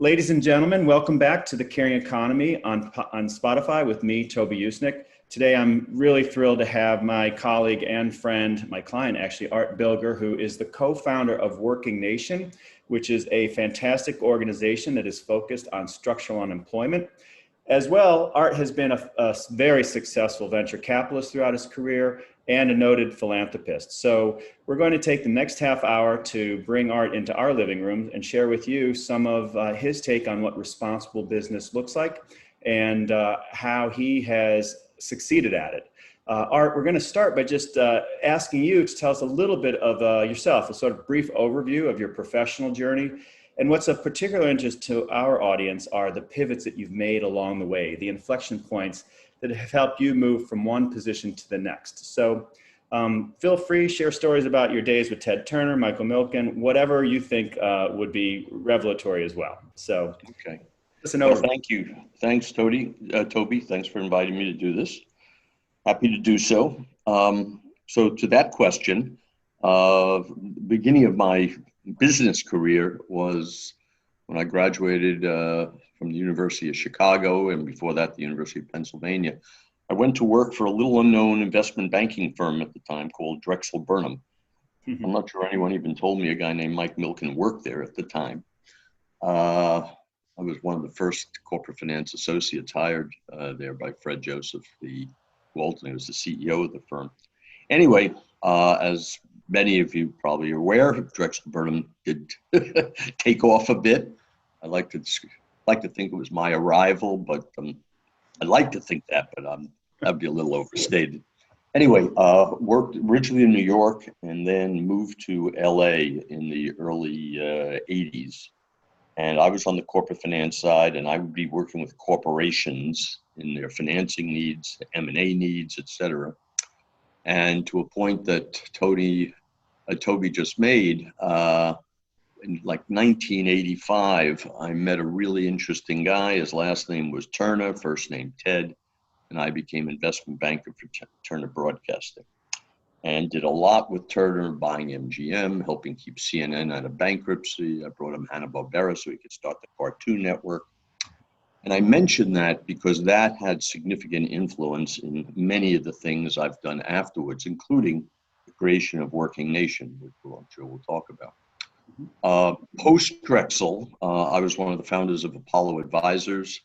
Ladies and gentlemen, welcome back to The Caring Economy on Spotify with me, Toby Usnik. Today, I'm really thrilled to have my colleague and friend, my client actually, Art Bilger, who is the co-founder of Working Nation, which is a fantastic organization that is focused on structural unemployment. As well, Art has been a very successful venture capitalist throughout his career and a noted philanthropist. So we're going to take the next half hour to bring Art into our living room and share with you some of his take on what responsible business looks like and how he has succeeded at it. Art, we're going to start by just asking you to tell us a little bit of yourself, a sort of brief overview of your professional journey. And what's of particular interest to our audience are the pivots that you've made along the way, the inflection points that have helped you move from one position to the next. So feel free, share stories about your days with Ted Turner, Michael Milken, whatever you think would be revelatory as well. So, okay. Listen over. Thank you. Thanks, Toby. Thanks for inviting me to do this. Happy to do so. So to that question, the beginning of my business career was when I graduated from the University of Chicago, and before that, the University of Pennsylvania. I went to work for a little unknown investment banking firm at the time called Drexel Burnham. I'm not sure anyone even told me a guy named Mike Milken worked there at the time. I was one of the first corporate finance associates hired there by Fred Joseph, who ultimately was the CEO of the firm. Anyway, as many of you probably are aware, Drexel Burnham did take off a bit. I like to think it was my arrival, but I'd like to think that, but that'd be a little overstated. Anyway, worked originally in New York and then moved to LA in the early 80s. And I was on the corporate finance side, and I would be working with corporations in their financing needs, M&A needs, et cetera. And to a point that Toby just made, in like 1985, I met a really interesting guy. His last name was Turner, first name Ted, and I became investment banker for Turner Broadcasting. And did a lot with Turner, buying MGM, helping keep CNN out of bankruptcy. I brought him Hanna-Barbera so he could start the Cartoon Network. And I mention that because that had significant influence in many of the things I've done afterwards, including the creation of Working Nation, which I'm sure we'll talk about. Post-Drexel, I was one of the founders of Apollo Advisors,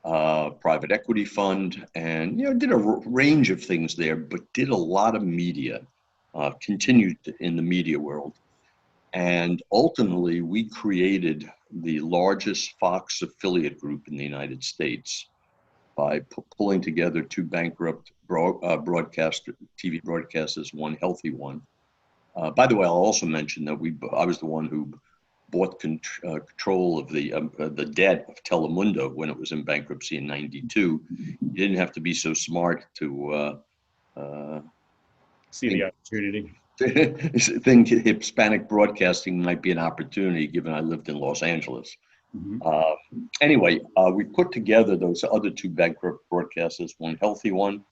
private equity fund, and did a range of things there, but did a lot of media, continued in the media world. And ultimately, we created the largest Fox affiliate group in the United States by pulling together two bankrupt TV broadcasters, one healthy one. By the way, I'll also mention that I was the one who bought control of the debt of Telemundo when it was in bankruptcy in '92. You didn't have to be so smart to see the opportunity. Think Hispanic broadcasting might be an opportunity, given I lived in Los Angeles. Anyway, we put together those other two bankrupt broadcasters, one healthy one,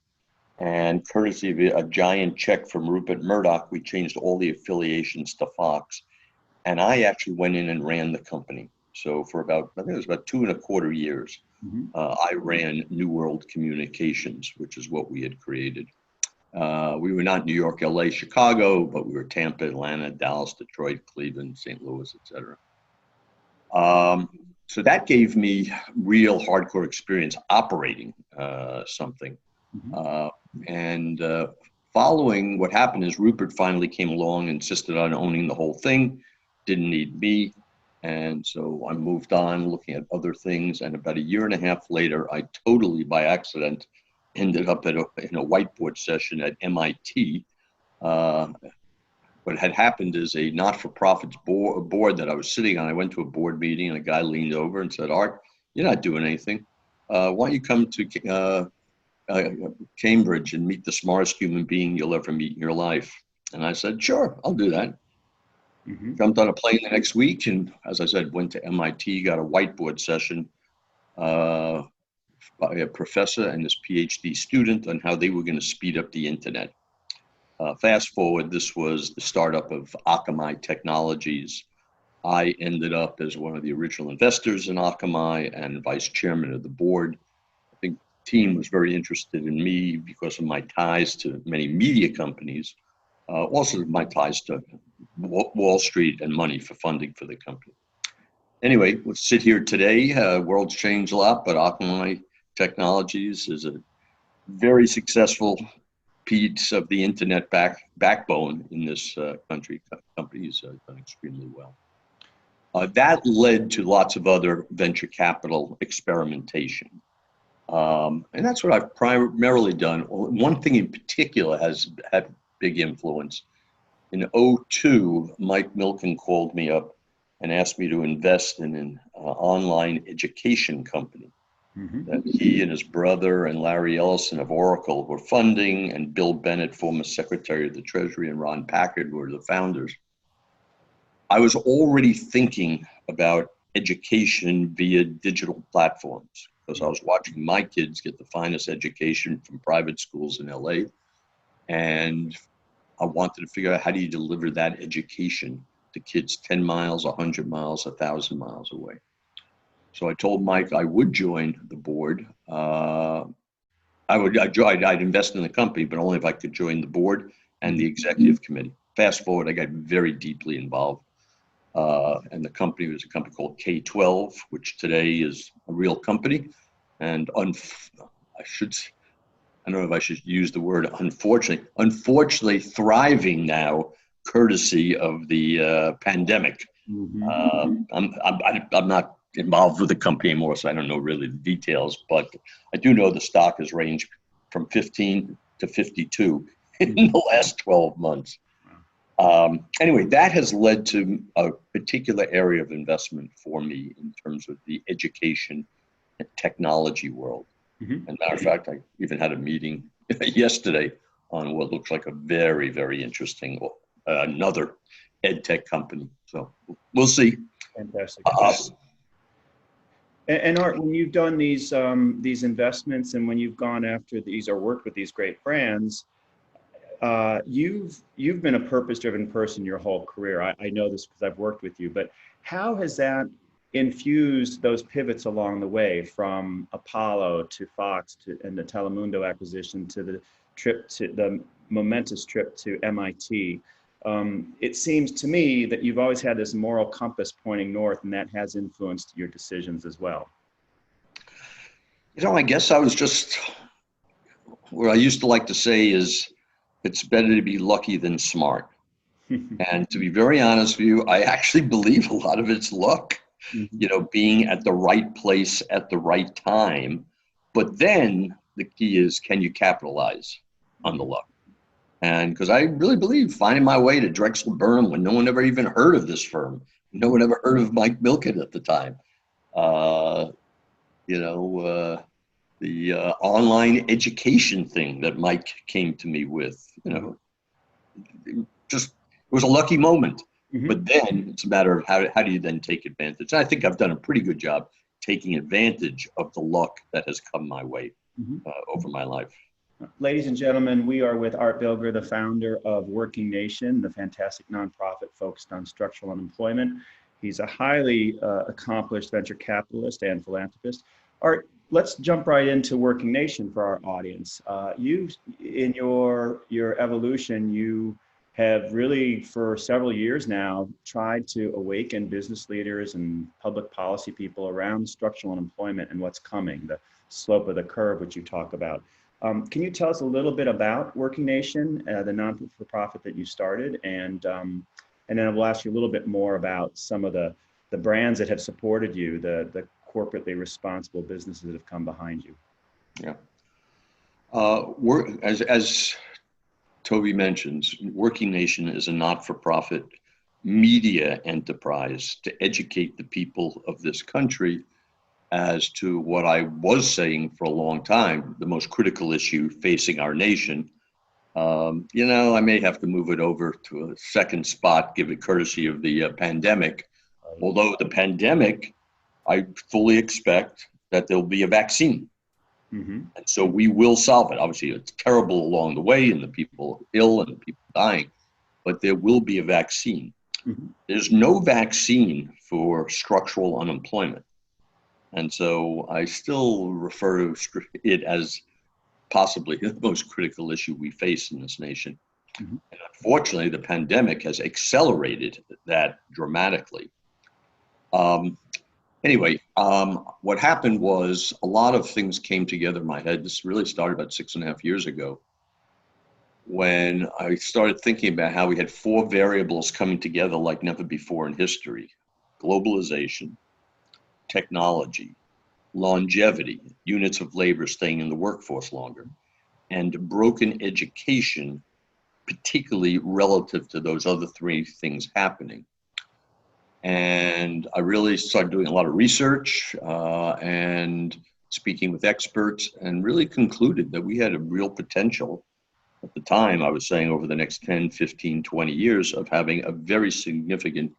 and courtesy of a giant check from Rupert Murdoch, we changed all the affiliations to Fox. And I actually went in and ran the company. So for I think it was about 2.25 years, I ran New World Communications, which is what we had created. We were not New York, LA, Chicago, but we were Tampa, Atlanta, Dallas, Detroit, Cleveland, St. Louis, et cetera. So that gave me real hardcore experience operating something. And following, what happened is Rupert finally came along, insisted on owning the whole thing, didn't need me. And so I moved on looking at other things. And about 1.5 years later, I totally by accident ended up in a whiteboard session at MIT. What had happened is a not-for-profits board that I was sitting on. I went to a board meeting and a guy leaned over and said, "Art, you're not doing anything. Why don't you come to Cambridge and meet the smartest human being you'll ever meet in your life?" And I said, "Sure, I'll do that." Jumped on a plane the next week, and as I said, went to MIT, got a whiteboard session by a professor and his PhD student on how they were going to speed up the internet. Fast forward, this was the startup of Akamai Technologies, I ended up as one of the original investors in Akamai and vice chairman of the board. I think the team was very interested in me because of my ties to many media companies, also my ties to Wall Street and money for funding for the company. Anyway, we'll sit here today. World's changed a lot, but Akamai Technologies is a very successful piece of the internet backbone in this country. Companies done extremely well. That led to lots of other venture capital experimentation. And that's what I've primarily done. One thing in particular has had big influence. In 2002, Mike Milken called me up and asked me to invest in an online education company that he and his brother and Larry Ellison of Oracle were funding, and Bill Bennett, former Secretary of the Treasury, and Ron Packard were the founders. I was already thinking about education via digital platforms because I was watching my kids get the finest education from private schools in LA. And I wanted to figure out, how do you deliver that education to kids 10 miles, 100 miles, 1,000 miles away? So I told Mike I would join the board. I'd invest in the company, but only if I could join the board and the executive committee. Fast forward, I got very deeply involved. And the company was a company called K-12, which today is a real company. And I don't know if I should use the word unfortunately thriving now, courtesy of the pandemic. I'm not involved with the company anymore, so I don't know really the details, but I do know the stock has ranged from 15 to 52 in the last 12 months. Anyway, that has led to a particular area of investment for me in terms of the education and technology world. And matter of fact, I even had a meeting yesterday on what looks like a very, very interesting, another ed tech company. So we'll see. Fantastic. And Art, when you've done these investments, and when you've gone after these or worked with these great brands, you've been a purpose-driven person your whole career. I know this because I've worked with you, but how has that infused those pivots along the way, from Apollo to Fox and the Telemundo acquisition to the momentous trip to MIT? It seems to me that you've always had this moral compass pointing north, and that has influenced your decisions as well. I guess I was just, what I used to like to say is, it's better to be lucky than smart. And to be very honest with you, I actually believe a lot of it's luck. Being at the right place at the right time. But then the key is, can you capitalize on the luck? And because I really believe finding my way to Drexel Burnham when no one ever even heard of this firm, no one ever heard of Mike Milken at the time. The online education thing that Mike came to me with, it was a lucky moment. But then it's a matter of how do you then take advantage? And I think I've done a pretty good job taking advantage of the luck that has come my way over my life. Ladies and gentlemen, we are with Art Bilger, the founder of Working Nation, the fantastic nonprofit focused on structural unemployment. He's a highly accomplished venture capitalist and philanthropist. Art, let's jump right into Working Nation for our audience. You, in your evolution, you have really, for several years now, tried to awaken business leaders and public policy people around structural unemployment and what's coming, the slope of the curve, which you talk about. Can you tell us a little bit about Working Nation, the non-for-profit that you started, and then we'll ask you a little bit more about some of the brands that have supported you, the corporately responsible businesses that have come behind you. Yeah. As Toby mentions, Working Nation is a not-for-profit media enterprise to educate the people of this country as to what I was saying for a long time, the most critical issue facing our nation. I may have to move it over to a second spot, given courtesy of the pandemic. Although the pandemic, I fully expect that there'll be a vaccine. And so we will solve it. Obviously, it's terrible along the way, and the people ill and the people dying, but there will be a vaccine. Mhm. There's no vaccine for structural unemployment. And so I still refer to it as possibly the most critical issue we face in this nation. Mhm. And unfortunately, the pandemic has accelerated that dramatically. Um, what happened was a lot of things came together in my head. This really started about 6.5 years ago when I started thinking about how we had four variables coming together like never before in history: globalization, technology, longevity, units of labor staying in the workforce longer, and broken education, particularly relative to those other three things happening. And I really started doing a lot of research and speaking with experts, and really concluded that we had a real potential at the time. I was saying over the next 10, 15, 20 years of having a very significant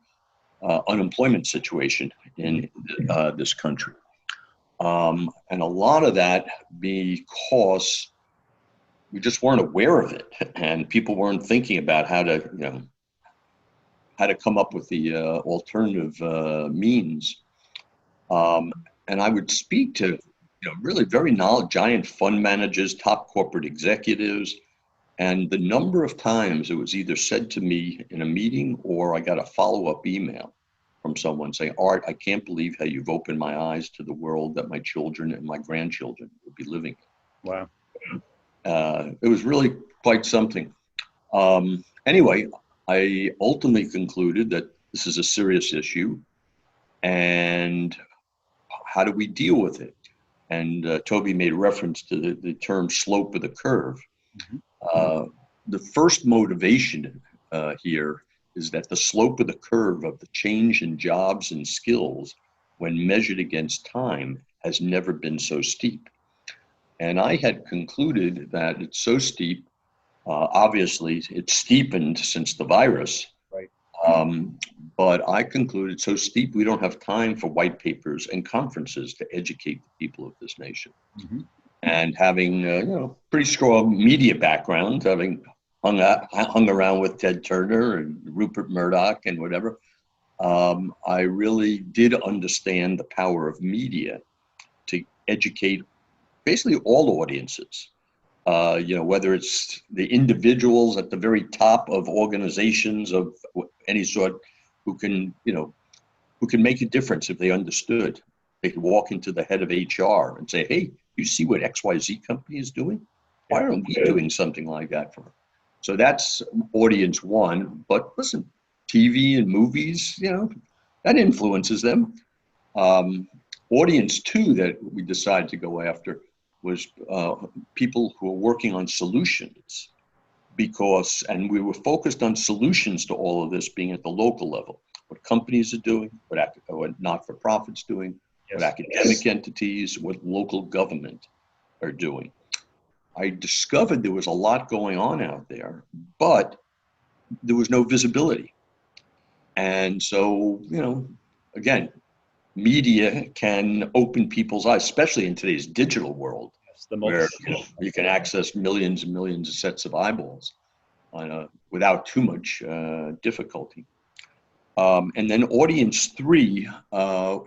unemployment situation in this country. And a lot of that because we just weren't aware of it, and people weren't thinking about how to, how to come up with the alternative means. And I would speak to, really very giant fund managers, top corporate executives, and the number of times it was either said to me in a meeting or I got a follow-up email from someone saying, "Art, I can't believe how you've opened my eyes to the world that my children and my grandchildren will be living in." Wow. It was really quite something. Anyway, I ultimately concluded that this is a serious issue, and how do we deal with it? And Toby made reference to the term slope of the curve. Mhm. The first motivation here is that the slope of the curve of the change in jobs and skills, when measured against time, has never been so steep. And I had concluded that it's so steep. Obviously, it's steepened since the virus. Right. Um, but I concluded so steep, we don't have time for white papers and conferences to educate the people of this nation. Mhm. And having, pretty strong media background, having hung around with Ted Turner and Rupert Murdoch and whatever, I really did understand the power of media to educate basically all audiences. Whether it's the individuals at the very top of organizations of any sort who can, who can make a difference if they understood. They could walk into the head of HR and say, "Hey, you see what XYZ company is doing? Why Yeah. aren't we doing something like that for them?" So that's audience one. But listen, TV and movies, that influences them. Um, Audience two that we decided to go after was people who are working on solutions, and we were focused on solutions to all of this being at the local level. What companies are doing, what not-for-profits doing, what Yes. academic entities, what local government are doing. I discovered there was a lot going on out there, but there was no visibility. And so, again, media can open people's eyes, especially in today's digital world, Yes. The where multi. you can access millions and millions of sets of eyeballs without too much difficulty. And then audience three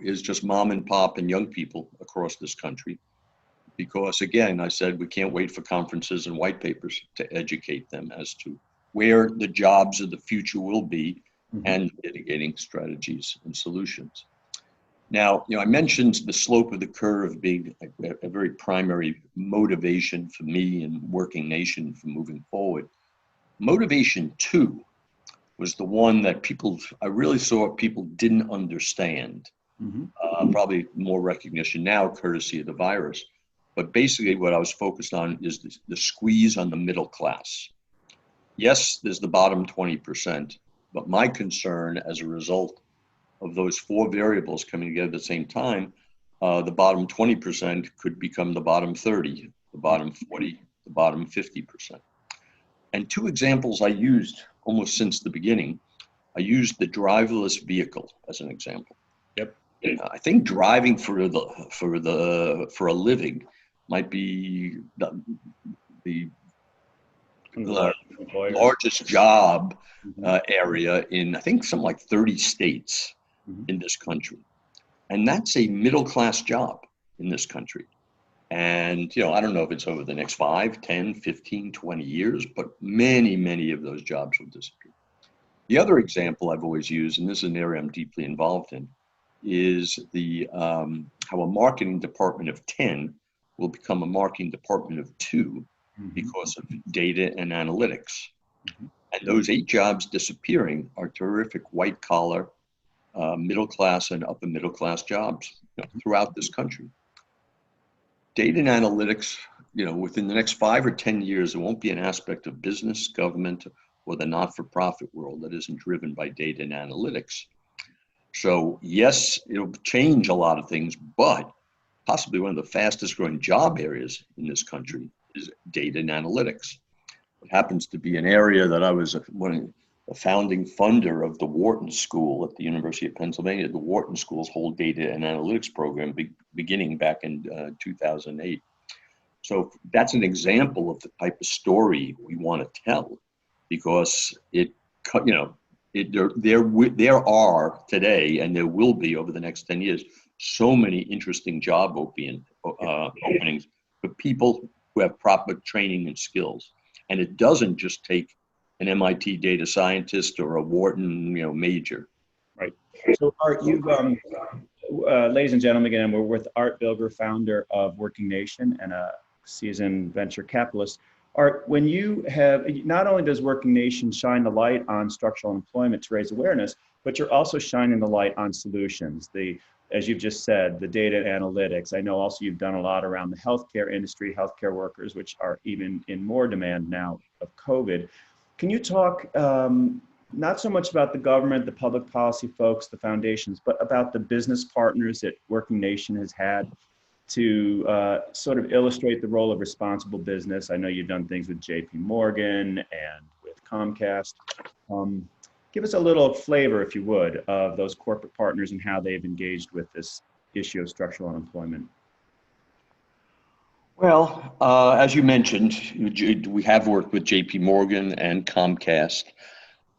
is just mom and pop and young people across this country. Because again, I said we can't wait for conferences and white papers to educate them as to where the jobs of the future will be Mhm. and mitigating strategies and solutions. Now, I mentioned the slope of the curve being a very primary motivation for me and working nation for moving forward. Motivation two was the one that I really saw people didn't understand. Mhm. Probably more recognition now, courtesy of the virus. But basically, what I was focused on is the squeeze on the middle class. Yes, there's the bottom 20%, but my concern as a result of those four variables coming together at the same time, the bottom 20% could become the bottom 30, the bottom 40, the bottom 50%. And two examples I used almost since the beginning. I used the driverless vehicle as an example. Yep. I think driving for a living might be the employers. largest job Mhm. area in, I think, something like 30 states Mhm. in this country. And that's a middle-class job in this country. And, I don't know if it's over the next 5, 10, 15, 20 years, but many, many of those jobs will disappear. The other example I've always used, and this is an area I'm deeply involved in, is how a marketing department of 10 will become a marketing department of 2 Mhm. because of data and analytics. Mhm. And those 8 jobs disappearing are terrific white collar, middle class and upper middle class jobs throughout this country. Data and analytics, within the next 5 or 10 years, there won't be an aspect of business, government, or the not-for-profit world that isn't driven by data and analytics. So yes, it'll change a lot of things, but possibly one of the fastest growing job areas in this country is data and analytics. It happens to be an area that I was a founding funder of the Wharton School at the University of Pennsylvania. The Wharton School's whole data and analytics program beginning back in 2008. So that's an example of the type of story we want to tell, because there are today, and there will be over the next 10 years, so many interesting job openings for people who have proper training and skills. And it doesn't just take an MIT data scientist or a Wharton, major. Right. So Art, ladies and gentlemen, again, we're with Art Bilger, founder of Working Nation and a seasoned venture capitalist. Art, when you have, not only does Working Nation shine the light on structural employment to raise awareness, but you're also shining the light on solutions. As you've just said, the data analytics. I know also you've done a lot around the healthcare industry, healthcare workers, which are even in more demand now of COVID. Can you talk not so much about the government, the public policy folks, the foundations, but about the business partners that Working Nation has had to sort of illustrate the role of responsible business? I know you've done things with JP Morgan and with Comcast. Give us a little flavor, if you would, of those corporate partners and how they've engaged with this issue of structural unemployment. Well, as you mentioned, we have worked with JP Morgan and Comcast.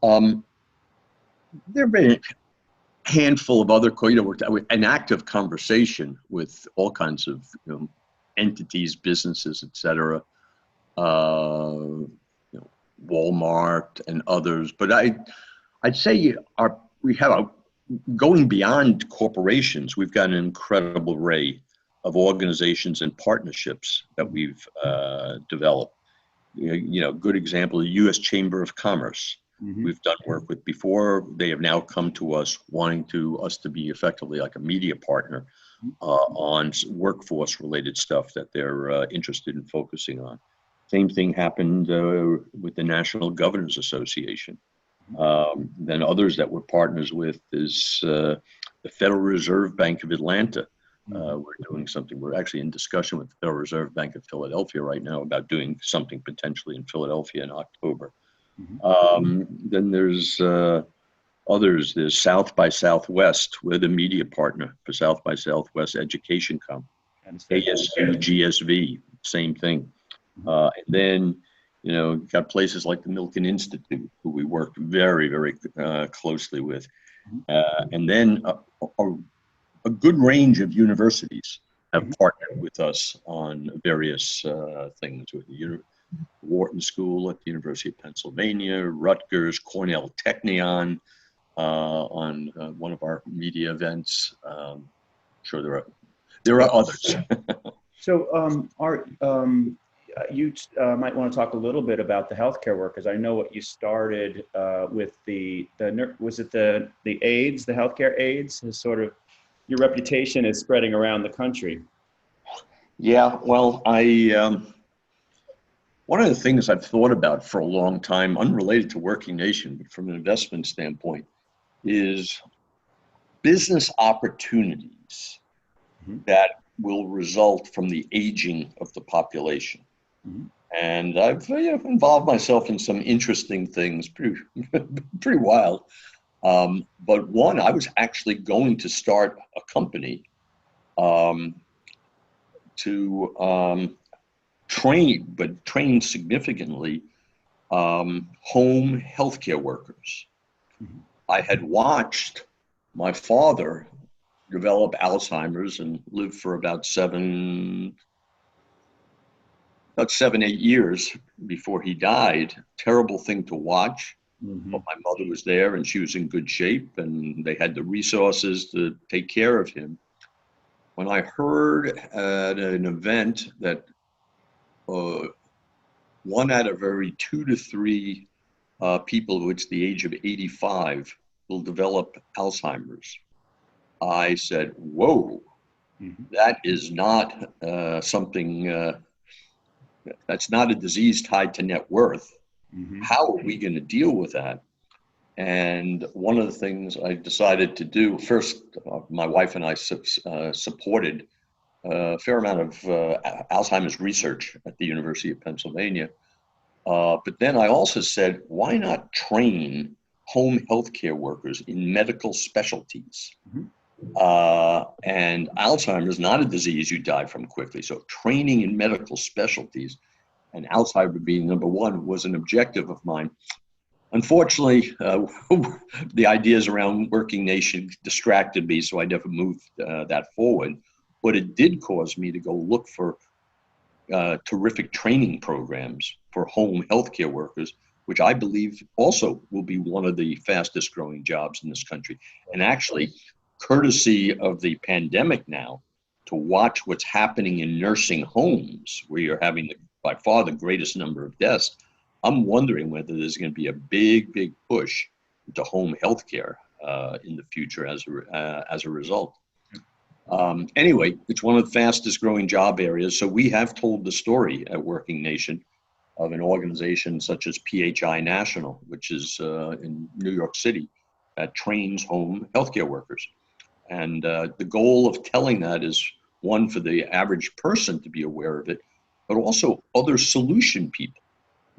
There have been a handful of other, an active conversation with all kinds of entities, businesses, et cetera, Walmart and others. But I'd say going beyond corporations, we've got an incredible array of organizations and partnerships that we've developed. Good example, the U.S. Chamber of Commerce. Mm-hmm. We've done work with before. They have now come to us wanting us to be effectively like a media partner on workforce related stuff that they're interested in focusing on. Same thing happened with the National Governors Association. Then others that we're partners with is the Federal Reserve Bank of Atlanta. We're doing something. We're actually in discussion with the Federal Reserve Bank of Philadelphia right now about doing something potentially in Philadelphia in October. Then there's others. There's South by Southwest. We're the media partner for South by Southwest Education Conference. ASU, GSV, same thing. And then, got places like the Milken Institute, who we work very, very closely with. And then a good range of universities have partnered with us on various things, with the Wharton School at the University of Pennsylvania, Rutgers, Cornell Technion on one of our media events. Sure, there are others. So, Art, you might want to talk a little bit about the healthcare workers. I know what you started with was it the AIDS, the healthcare AIDS, is sort of, your reputation is spreading around the country. Yeah, well, one of the things I've thought about for a long time, unrelated to Working Nation, but from an investment standpoint, is business opportunities that will result from the aging of the population. And I've involved myself in some interesting things, pretty wild. But one, I was actually going to start a company to train significantly home healthcare workers. Mhm. I had watched my father develop Alzheimer's and live for about 8 years before he died. Terrible thing to watch. But Mhm. my mother was there and she was in good shape and they had the resources to take care of him. When I heard at an event that uh, one out of every 2 to 3 people who it's the age of 85 will develop Alzheimer's, I said, whoa, Mhm. that is not something, that's not a disease tied to net worth. Mhm. How are we going to deal with that? And one of the things I decided to do first, my wife and I supported a fair amount of Alzheimer's research at the University of Pennsylvania. But then I also said, why not train home healthcare workers in medical specialties? Mhm. And Alzheimer's is not a disease you die from quickly. So training in medical specialties, and Alzheimer's being number one, was an objective of mine. Unfortunately, the ideas around Working Nation distracted me, so I never moved that forward. But it did cause me to go look for terrific training programs for home healthcare workers, which I believe also will be one of the fastest growing jobs in this country. And actually, courtesy of the pandemic now, to watch what's happening in nursing homes, where you're having by far the greatest number of deaths, I'm wondering whether there's going to be a big push into home healthcare in the future as a result. Anyway, it's one of the fastest growing job areas. So we have told the story at Working Nation of an organization such as PHI National, which is in New York City, that trains home healthcare workers. And the goal of telling that is, one, for the average person to be aware of it, but also other solution people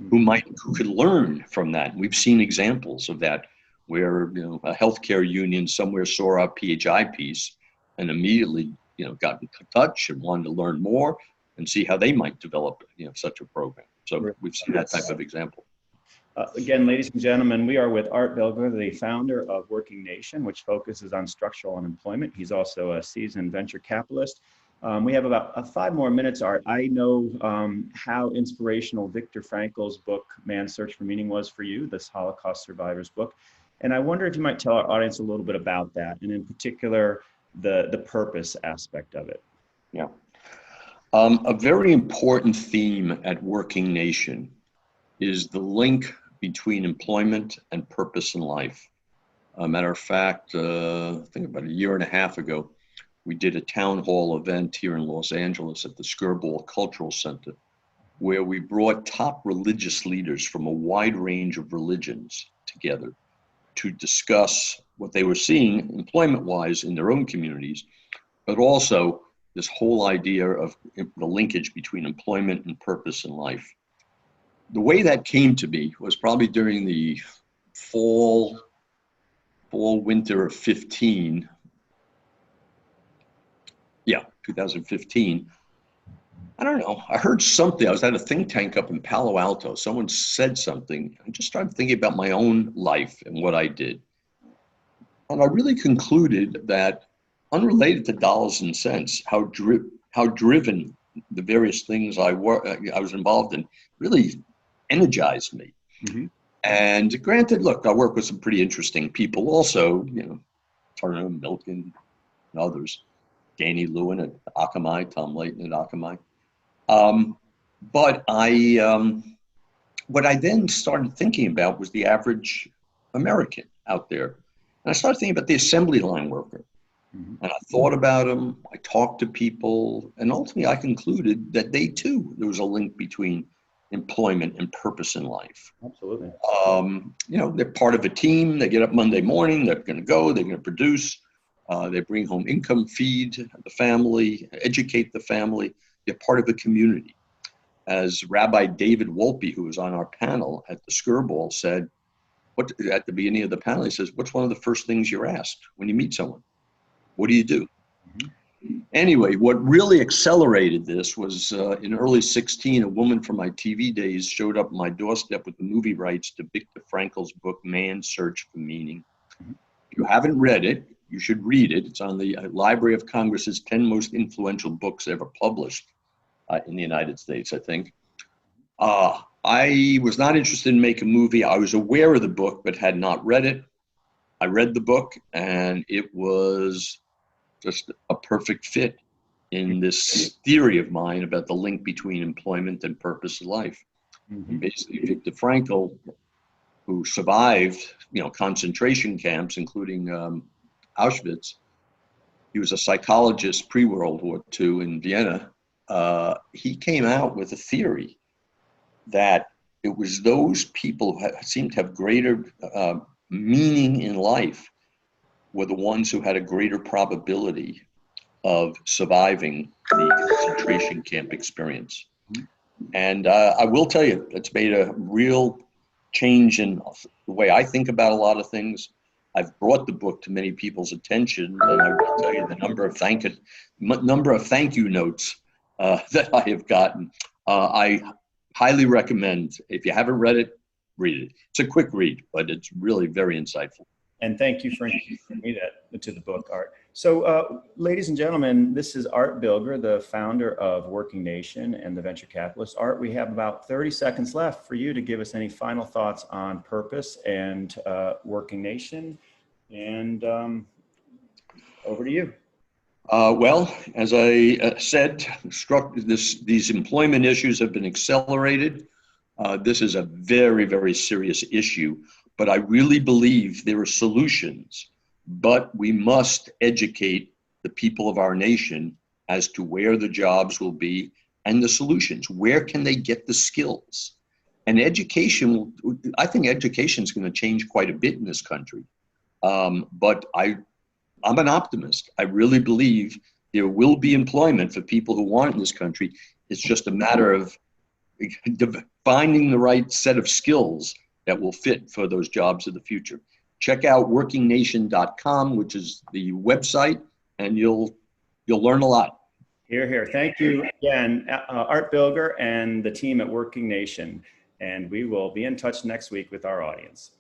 who could learn from that. We've seen examples of that where a healthcare union somewhere saw our PHI piece and immediately got in touch and wanted to learn more and see how they might develop such a program. So we've seen that type of example. Again, ladies and gentlemen, we are with Art Bilger, the founder of Working Nation, which focuses on structural unemployment. He's also a seasoned venture capitalist. We have about 5 more minutes, Art. I know how inspirational Viktor Frankl's book, Man's Search for Meaning, was for you, this Holocaust survivor's book. And I wonder if you might tell our audience a little bit about that, and in particular, the purpose aspect of it. Yeah. A very important theme at Working Nation is the link between employment and purpose in life. Matter of fact, I think about 1.5 years ago, we did a town hall event here in Los Angeles at the Skirball Cultural Center, where we brought top religious leaders from a wide range of religions together to discuss what they were seeing employment-wise in their own communities, but also this whole idea of the linkage between employment and purpose in life. The way that came to me was probably during the fall, winter of 15. Yeah, 2015. I don't know. I heard something. I was at a think tank up in Palo Alto. Someone said something. I just started thinking about my own life and what I did. And I really concluded that, unrelated to dollars and cents, how driven the various things I was involved in really energized me. Mm-hmm. And granted, look, I work with some pretty interesting people also, Turner, Milken, and others, Danny Lewin at Akamai, Tom Layton at Akamai. But what I then started thinking about was the average American out there. And I started thinking about the assembly line worker. Mm-hmm. And I thought about them, I talked to people, and ultimately I concluded that they too, there was a link between employment and purpose in life. Absolutely. They're part of a team. They get up Monday morning, they're going to go, they're going to produce, they bring home income, feed the family, educate the family. They're part of a community. As Rabbi David Wolpe, who was on our panel at the Skirball, said, at the beginning of the panel, he says, what's one of the first things you're asked when you meet someone? What do you do? Mm-hmm. Anyway, what really accelerated this was in early 16, a woman from my TV days showed up on my doorstep with the movie rights to Viktor Frankl's book, Man's Search for Meaning. If you haven't read it, you should read it. It's on the Library of Congress's 10 most influential books ever published in the United States, I think. I was not interested in making a movie. I was aware of the book, but had not read it. I read the book, and it was just a perfect fit in this theory of mine about the link between employment and purpose of life. And basically, Viktor Frankl, who survived, concentration camps, including Auschwitz, he was a psychologist pre-World War II in Vienna. He came out with a theory that it was those people who seemed to have greater meaning in life were the ones who had a greater probability of surviving the concentration camp experience. And I will tell you, it's made a real change in the way I think about a lot of things. I've brought the book to many people's attention, and I will tell you the number of thank you notes that I have gotten. I highly recommend, if you haven't read it, read it. It's a quick read, but it's really very insightful. And thank you for introducing me to the book, Art. So, ladies and gentlemen, this is Art Bilger, the founder of Working Nation and the venture capitalist. Art, we have about 30 seconds left for you to give us any final thoughts on purpose and Working Nation. And over to you. Well, as I said, these employment issues have been accelerated. This is a very, very serious issue, but I really believe there are solutions, but we must educate the people of our nation as to where the jobs will be and the solutions. Where can they get the skills? And education, I think education is going to change quite a bit in this country. But I'm an optimist. I really believe there will be employment for people who want it in this country. It's just a matter of finding the right set of skills that will fit for those jobs of the future. Check out workingnation.com, which is the website, and you'll learn a lot. Hear, hear. Thank you again, Art Bilger and the team at Working Nation. And we will be in touch next week with our audience.